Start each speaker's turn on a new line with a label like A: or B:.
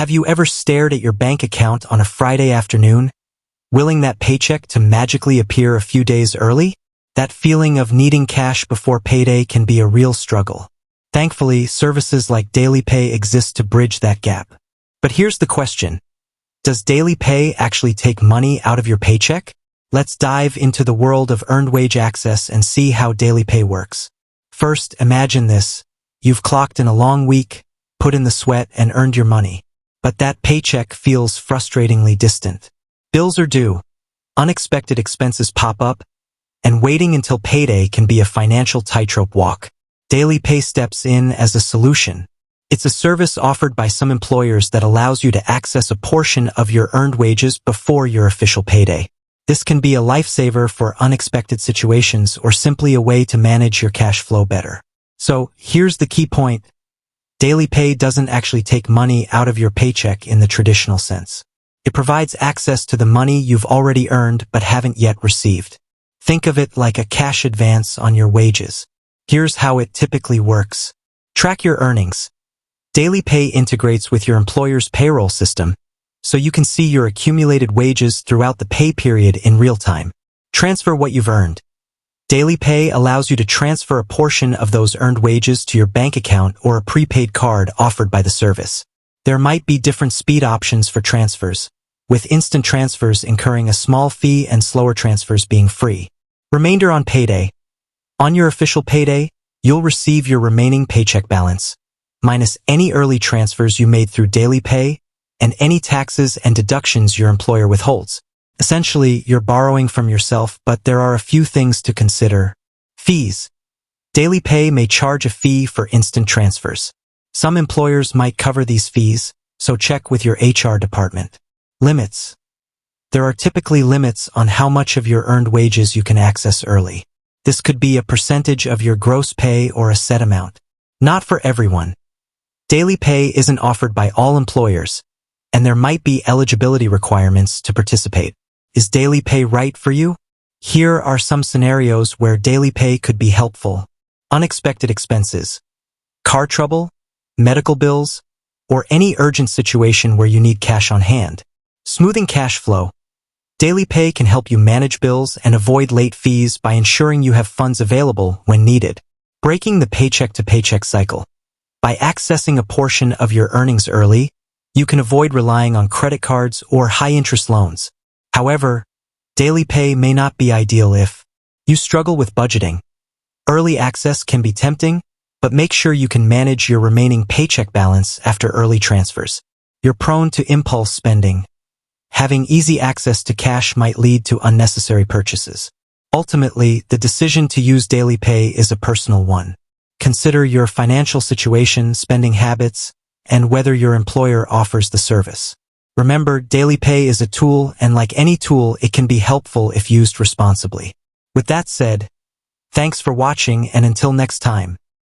A: Have you ever stared at your bank account on a Friday afternoon, willing that paycheck to magically appear a few days early? That feeling of needing cash before payday can be a real struggle. Thankfully, services like DailyPay exist to bridge that gap. But here's the question. Does DailyPay actually take money out of your paycheck? Let's dive into the world of earned wage access and see how DailyPay works. First, imagine this. You've clocked in a long week, put in the sweat, and earned your money. But that paycheck feels frustratingly distant. Bills are due, unexpected expenses pop up, and waiting until payday can be a financial tightrope walk. DailyPay steps in as a solution. It's a service offered by some employers that allows you to access a portion of your earned wages before your official payday. This can be a lifesaver for unexpected situations or simply a way to manage your cash flow better. So, here's the key point. DailyPay doesn't actually take money out of your paycheck in the traditional sense. It provides access to the money you've already earned but haven't yet received. Think of it like a cash advance on your wages. Here's how it typically works. Track your earnings. DailyPay integrates with your employer's payroll system, so you can see your accumulated wages throughout the pay period in real time. Transfer what you've earned. DailyPay allows you to transfer a portion of those earned wages to your bank account or a prepaid card offered by the service. There might be different speed options for transfers, with instant transfers incurring a small fee and slower transfers being free. Remainder on payday. On your official payday, you'll receive your remaining paycheck balance, minus any early transfers you made through DailyPay and any taxes and deductions your employer withholds. Essentially, you're borrowing from yourself, but there are a few things to consider. Fees. DailyPay may charge a fee for instant transfers. Some employers might cover these fees, so check with your HR department. Limits. There are typically limits on how much of your earned wages you can access early. This could be a percentage of your gross pay or a set amount. Not for everyone. DailyPay isn't offered by all employers, and there might be eligibility requirements to participate. Is DailyPay right for you? Here are some scenarios where DailyPay could be helpful. Unexpected expenses. Car trouble, medical bills, or any urgent situation where you need cash on hand. Smoothing cash flow. DailyPay can help you manage bills and avoid late fees by ensuring you have funds available when needed. Breaking the paycheck-to-paycheck cycle. By accessing a portion of your earnings early, you can avoid relying on credit cards or high-interest loans. However, DailyPay may not be ideal if you struggle with budgeting. Early access can be tempting, but make sure you can manage your remaining paycheck balance after early transfers. You're prone to impulse spending. Having easy access to cash might lead to unnecessary purchases. Ultimately, the decision to use DailyPay is a personal one. Consider your financial situation, spending habits, and whether your employer offers the service. Remember, DailyPay is a tool, and like any tool, it can be helpful if used responsibly. With that said, thanks for watching, and until next time.